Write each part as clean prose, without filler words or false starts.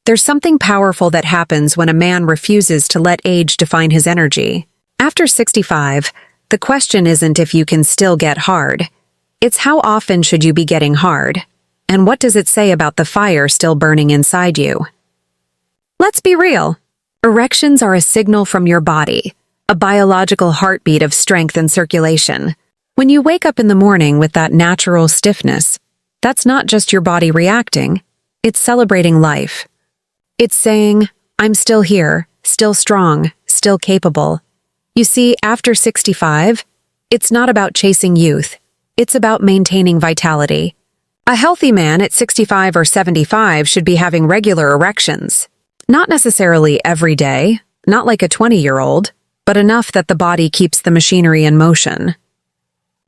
There's something powerful that happens when a man refuses to let age define his energy. After 65, the question isn't if you can still get hard. It's how often should you be getting hard? And what does it say about the fire still burning inside you? Let's be real. Erections are a signal from your body, a biological heartbeat of strength and circulation. When you wake up in the morning with that natural stiffness, that's not just your body reacting, it's celebrating life. It's saying, I'm still here, still strong, still capable. You see, after 65, it's not about chasing youth. It's about maintaining vitality. A healthy man at 65 or 75 should be having regular erections. Not necessarily every day, not like a 20-year-old, but enough that the body keeps the machinery in motion.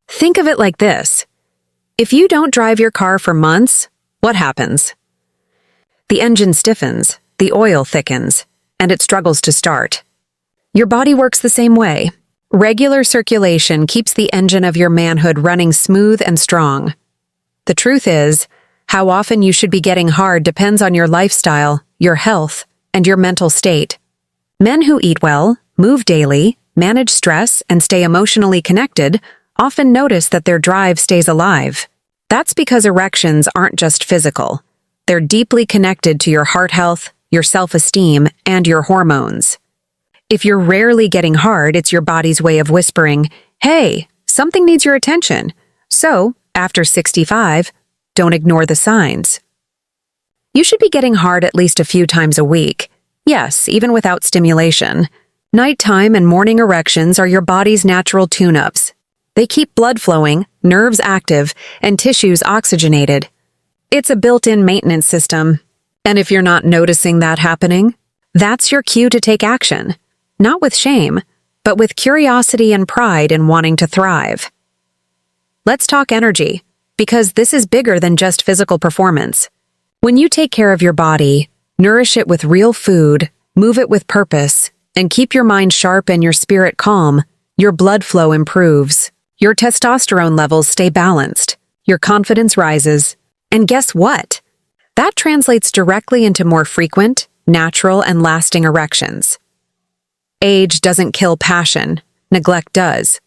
Think of it like this. If you don't drive your car for months, what happens? The engine stiffens, the oil thickens, and it struggles to start. Your body works the same way. Regular circulation keeps the engine of your manhood running smooth and strong. The truth is, how often you should be getting hard depends on your lifestyle, your health, and your mental state. Men who eat well, move daily, manage stress, and stay emotionally connected often notice that their drive stays alive. That's because erections aren't just physical. They're deeply connected to your heart health, your self-esteem, and your hormones. If you're rarely getting hard, it's your body's way of whispering, hey, something needs your attention. So, after 65, don't ignore the signs. You should be getting hard at least a few times a week. Yes, even without stimulation. Nighttime and morning erections are your body's natural tune-ups. They keep blood flowing, nerves active, and tissues oxygenated. It's a built-in maintenance system. And if you're not noticing that happening, that's your cue to take action. Not with shame, but with curiosity and pride in wanting to thrive. Let's talk energy, because this is bigger than just physical performance. When you take care of your body, nourish it with real food, move it with purpose, and keep your mind sharp and your spirit calm, your blood flow improves, your testosterone levels stay balanced, your confidence rises, and guess what? That translates directly into more frequent, natural, and lasting erections. Age doesn't kill passion, neglect does.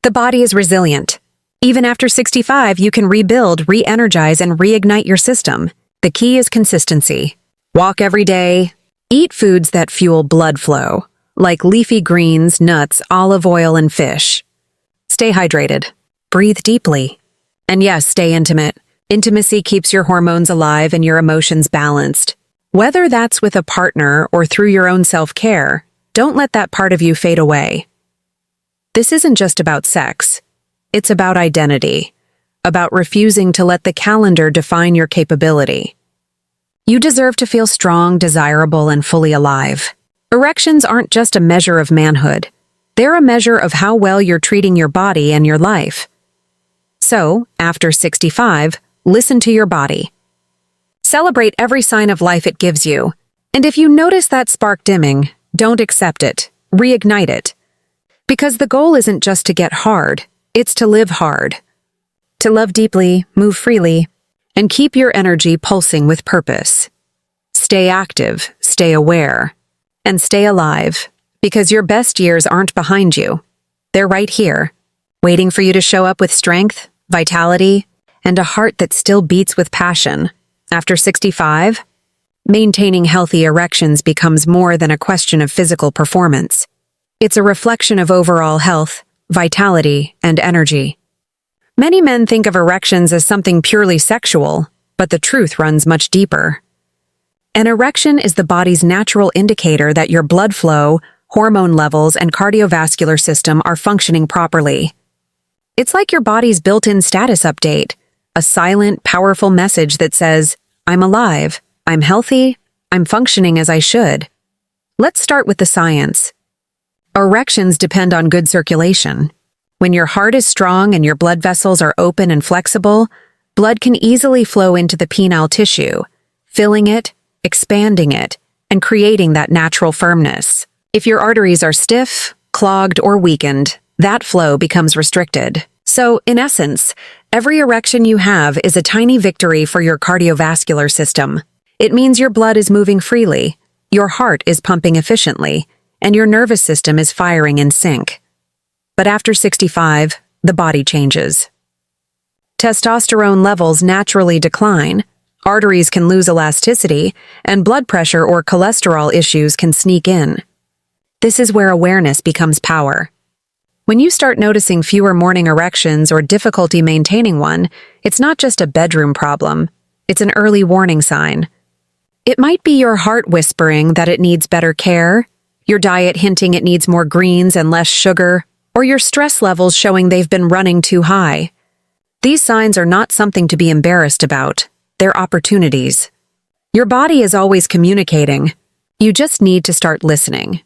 The body is resilient. Even after 65, you can rebuild, re-energize, and reignite your system. The key is consistency. Walk every day. Eat foods that fuel blood flow, like leafy greens, nuts, olive oil, and fish. Stay hydrated. Breathe deeply. And yes, stay intimate. Intimacy keeps your hormones alive and your emotions balanced. Whether that's with a partner or through your own self-care, don't let that part of you fade away. This isn't just about sex. It's about identity, about refusing to let the calendar define your capability. You deserve to feel strong, desirable, and fully alive. Erections aren't just a measure of manhood. They're a measure of how well you're treating your body and your life. So, after 65, listen to your body. Celebrate every sign of life it gives you. And if you notice that spark dimming, don't accept it. Reignite it. Because the goal isn't just to get hard, it's to live hard. To love deeply, move freely, and keep your energy pulsing with purpose. Stay active, stay aware, and stay alive, because your best years aren't behind you. They're right here, waiting for you to show up with strength, vitality, and a heart that still beats with passion. After 65, maintaining healthy erections becomes more than a question of physical performance. It's a reflection of overall health, vitality, and energy. Many men think of erections as something purely sexual, but the truth runs much deeper. An erection is the body's natural indicator that your blood flow, hormone levels, and cardiovascular system are functioning properly. It's like your body's built-in status update, a silent, powerful message that says, I'm alive, I'm healthy, I'm functioning as I should. Let's start with the science. Erections depend on good circulation. When your heart is strong and your blood vessels are open and flexible, blood can easily flow into the penile tissue, filling it, expanding it, and creating that natural firmness. If your arteries are stiff, clogged, or weakened, that flow becomes restricted. So, in essence, every erection you have is a tiny victory for your cardiovascular system. It means your blood is moving freely, your heart is pumping efficiently, and your nervous system is firing in sync. But after 65, the body changes. Testosterone levels naturally decline, arteries can lose elasticity, and blood pressure or cholesterol issues can sneak in. This is where awareness becomes power. When you start noticing fewer morning erections or difficulty maintaining one, it's not just a bedroom problem, it's an early warning sign. It might be your heart whispering that it needs better care, your diet hinting it needs more greens and less sugar, or your stress levels showing they've been running too high. These signs are not something to be embarrassed about, they're opportunities. Your body is always communicating. You just need to start listening.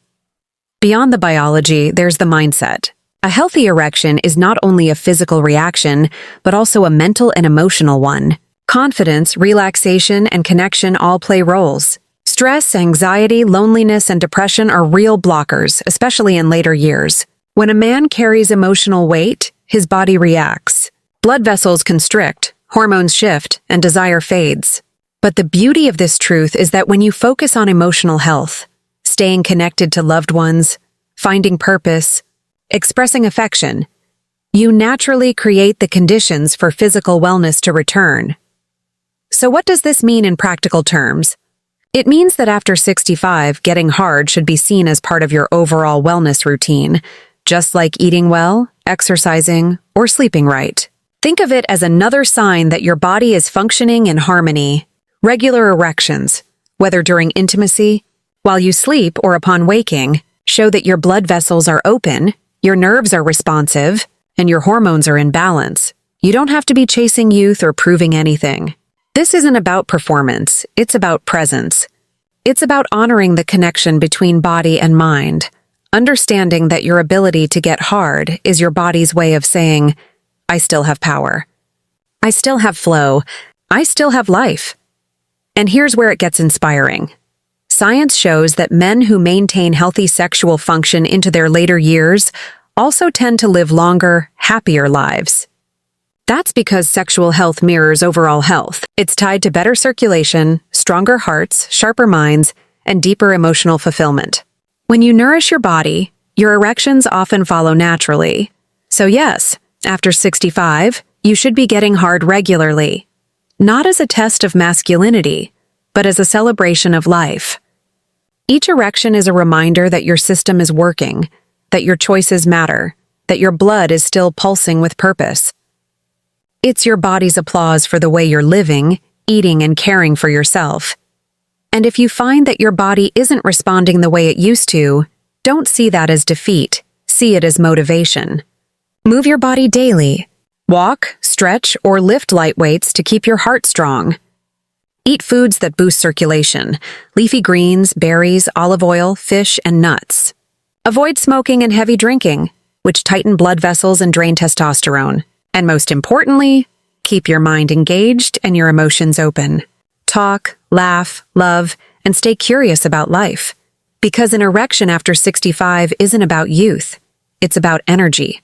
Beyond the biology, there's the mindset. A healthy erection is not only a physical reaction, but also a mental and emotional one. Confidence, relaxation, and connection all play roles. Stress, anxiety, loneliness, and depression are real blockers, especially in later years. When a man carries emotional weight, his body reacts. Blood vessels constrict, hormones shift, and desire fades. But the beauty of this truth is that when you focus on emotional health, staying connected to loved ones, finding purpose, expressing affection, you naturally create the conditions for physical wellness to return. So what does this mean in practical terms? It means that after 65, getting hard should be seen as part of your overall wellness routine, just like eating well, exercising, or sleeping right. Think of it as another sign that your body is functioning in harmony. Regular erections, whether during intimacy, while you sleep, or upon waking, show that your blood vessels are open, your nerves are responsive, and your hormones are in balance. You don't have to be chasing youth or proving anything. This isn't about performance, it's about presence. It's about honoring the connection between body and mind, understanding that your ability to get hard is your body's way of saying, I still have power. I still have flow. I still have life. And here's where it gets inspiring. Science shows that men who maintain healthy sexual function into their later years also tend to live longer, happier lives. That's because sexual health mirrors overall health. It's tied to better circulation, stronger hearts, sharper minds, and deeper emotional fulfillment. When you nourish your body, your erections often follow naturally. So yes, after 65, you should be getting hard regularly. Not as a test of masculinity, but as a celebration of life. Each erection is a reminder that your system is working, that your choices matter, that your blood is still pulsing with purpose. It's your body's applause for the way you're living, eating, and caring for yourself. And if you find that your body isn't responding the way it used to, don't see that as defeat, see it as motivation. Move your body daily. Walk, stretch, or lift light weights to keep your heart strong. Eat foods that boost circulation, leafy greens, berries, olive oil, fish, and nuts. Avoid smoking and heavy drinking, which tighten blood vessels and drain testosterone. And most importantly, keep your mind engaged and your emotions open. Talk, laugh, love, and stay curious about life. Because an erection after 65 isn't about youth, it's about energy.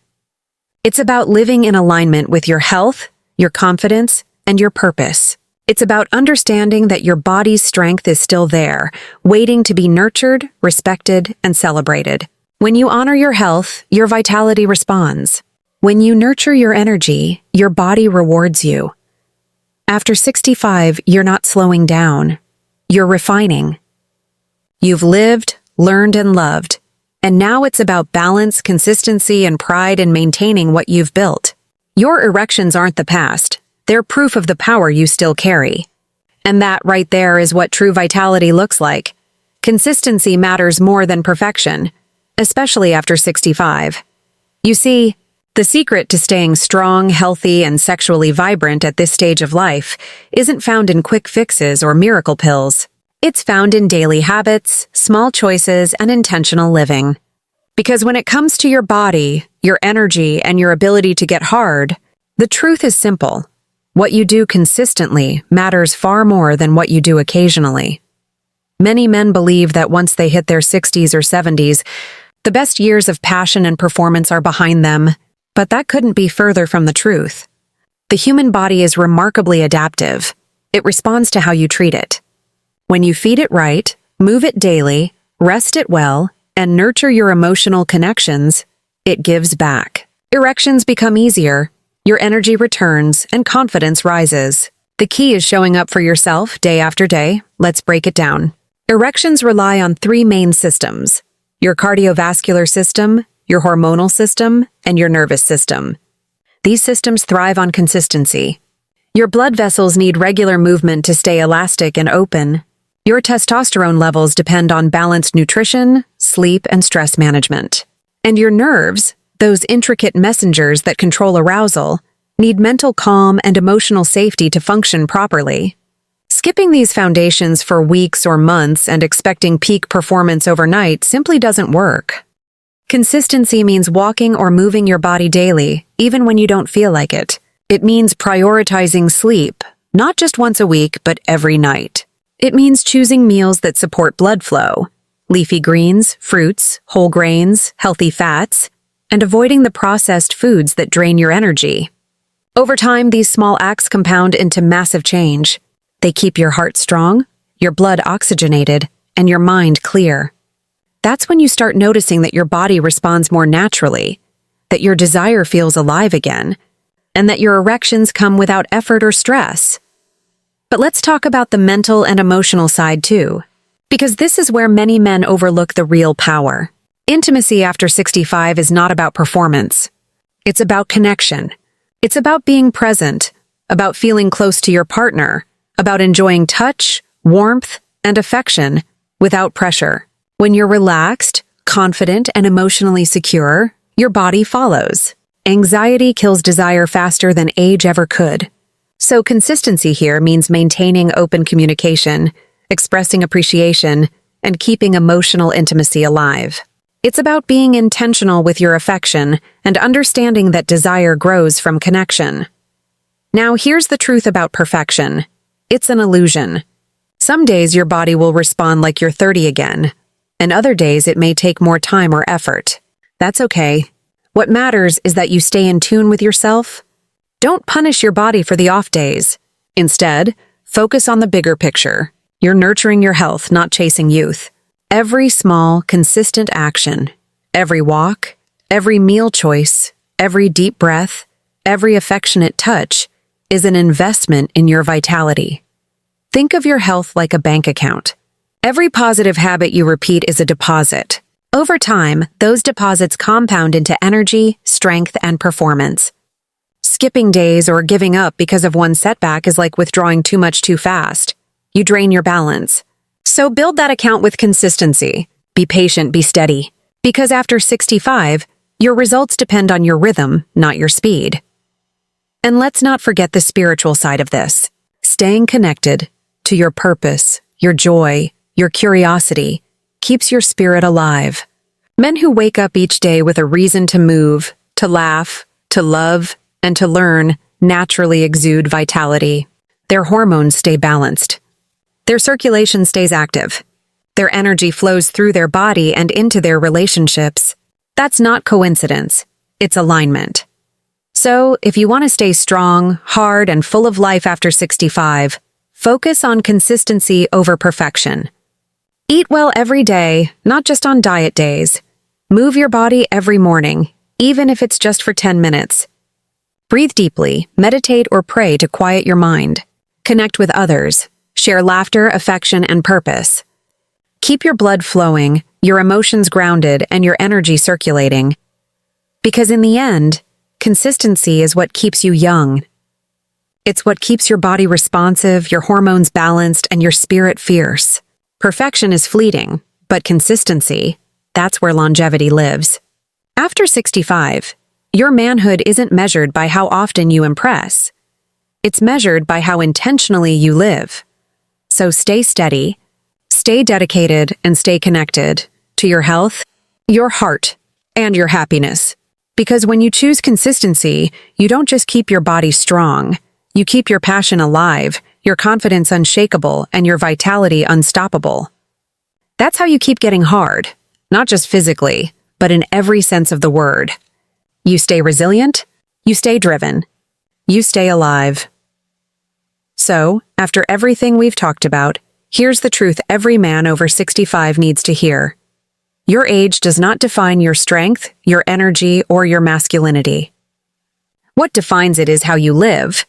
It's about living in alignment with your health, your confidence, and your purpose. It's about understanding that your body's strength is still there, waiting to be nurtured, respected, and celebrated. When you honor your health, your vitality responds. When you nurture your energy, your body rewards you. After 65, you're not slowing down. You're refining. You've lived, learned, and loved. And now it's about balance, consistency, and pride in maintaining what you've built. Your erections aren't the past. They're proof of the power you still carry. And that right there is what true vitality looks like. Consistency matters more than perfection, especially after 65. You see, the secret to staying strong, healthy, and sexually vibrant at this stage of life isn't found in quick fixes or miracle pills. It's found in daily habits, small choices, and intentional living. Because when it comes to your body, your energy, and your ability to get hard, the truth is simple. What you do consistently matters far more than what you do occasionally. Many men believe that once they hit their 60s or 70s, the best years of passion and performance are behind them, but that couldn't be further from the truth. The human body is remarkably adaptive. It responds to how you treat it. When you feed it right, move it daily, rest it well, and nurture your emotional connections, it gives back. Erections become easier, your energy returns, and confidence rises. The key is showing up for yourself day after day. Let's break it down. Erections rely on three main systems: your cardiovascular system, your hormonal system, and your nervous system. These systems thrive on consistency. Your blood vessels need regular movement to stay elastic and open. Your testosterone levels depend on balanced nutrition, sleep, and stress management. And your nerves, those intricate messengers that control arousal, need mental calm and emotional safety to function properly. Skipping these foundations for weeks or months and expecting peak performance overnight simply doesn't work. Consistency means walking or moving your body daily, even when you don't feel like it. It means prioritizing sleep, not just once a week, but every night. It means choosing meals that support blood flow, leafy greens, fruits, whole grains, healthy fats, and avoiding the processed foods that drain your energy. Over time, these small acts compound into massive change. They keep your heart strong, your blood oxygenated, and your mind clear. That's when you start noticing that your body responds more naturally, that your desire feels alive again, and that your erections come without effort or stress. But let's talk about the mental and emotional side too, because this is where many men overlook the real power. Intimacy after 65 is not about performance. It's about connection. It's about being present, about feeling close to your partner, about enjoying touch, warmth, and affection without pressure. When you're relaxed, confident, and emotionally secure, your body follows. Anxiety kills desire faster than age ever could. So consistency here means maintaining open communication, expressing appreciation, and keeping emotional intimacy alive. It's about being intentional with your affection and understanding that desire grows from connection. Now, here's the truth about perfection. It's an illusion. Some days your body will respond like you're 30 again, and other days it may take more time or effort. That's okay. What matters is that you stay in tune with yourself. Don't punish your body for the off days. Instead, focus on the bigger picture. You're nurturing your health, not chasing youth. Every small, consistent action, every walk, every meal choice, every deep breath, every affectionate touch is an investment in your vitality. Think of your health like a bank account. Every positive habit you repeat is a deposit. Over time, those deposits compound into energy, strength, and performance. Skipping days or giving up because of one setback is like withdrawing too much too fast. You drain your balance. So build that account with consistency. Be patient, be steady. Because after 65, your results depend on your rhythm, not your speed. And let's not forget the spiritual side of this. Staying connected to your purpose, your joy, your curiosity, keeps your spirit alive. Men who wake up each day with a reason to move, to laugh, to love, and to learn naturally exude vitality. Their hormones stay balanced. Their circulation stays active. Their energy flows through their body and into their relationships. That's not coincidence. It's alignment. So, if you want to stay strong, hard, and full of life after 65, focus on consistency over perfection. Eat well every day, not just on diet days. Move your body every morning, even if it's just for 10 minutes. Breathe deeply, meditate, or pray to quiet your mind. Connect with others. Share laughter, affection, and purpose. Keep your blood flowing, your emotions grounded, and your energy circulating. Because in the end, consistency is what keeps you young. It's what keeps your body responsive, your hormones balanced, and your spirit fierce. Perfection is fleeting, but consistency, that's where longevity lives. After 65, your manhood isn't measured by how often you impress. It's measured by how intentionally you live. So stay steady, stay dedicated, and stay connected to your health, your heart, and your happiness. Because when you choose consistency, you don't just keep your body strong, you keep your passion alive, your confidence unshakable, and your vitality unstoppable. That's how you keep getting hard, not just physically, but in every sense of the word. You stay resilient, you stay driven, you stay alive. So, after everything we've talked about, Here's the truth every man over 65 needs to hear. Your age does not define your strength, your energy, or your masculinity. What defines it is how you live.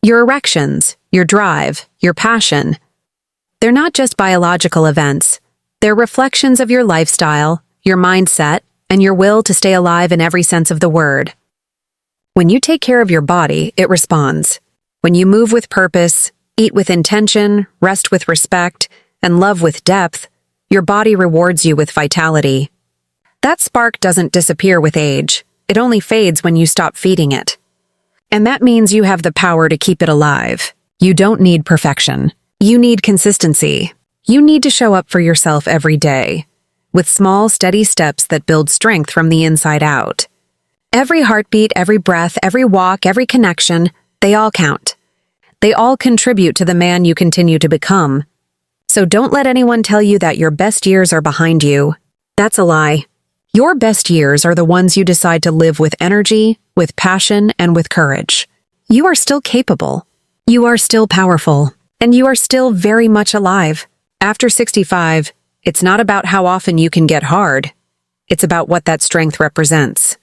Your erections, your drive, your passion. They're not just biological events. They're reflections of your lifestyle, your mindset, and your will to stay alive in every sense of the word. When you take care of your body, it responds. When you move with purpose, eat with intention, rest with respect, and love with depth, your body rewards you with vitality. That spark doesn't disappear with age. It only fades when you stop feeding it. And that means you have the power to keep it alive. You don't need perfection. You need consistency. You need to show up for yourself every day, with small, steady steps that build strength from the inside out. Every heartbeat, every breath, every walk, every connection, they all count. They all contribute to the man you continue to become. So don't let anyone tell you that your best years are behind you. That's a lie. Your best years are the ones you decide to live with energy, with passion, and with courage. You are still capable. You are still powerful. And you are still very much alive. After 65, it's not about how often you can get hard. It's about what that strength represents.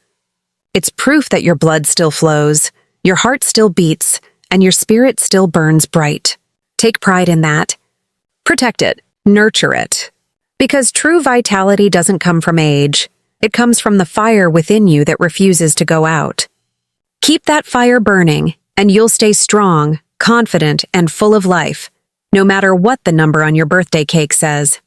It's proof that your blood still flows, your heart still beats, and your spirit still burns bright. Take pride in that. Protect it. Nurture it. Because true vitality doesn't come from age. It comes from the fire within you that refuses to go out. Keep that fire burning, and you'll stay strong, confident, and full of life, no matter what the number on your birthday cake says.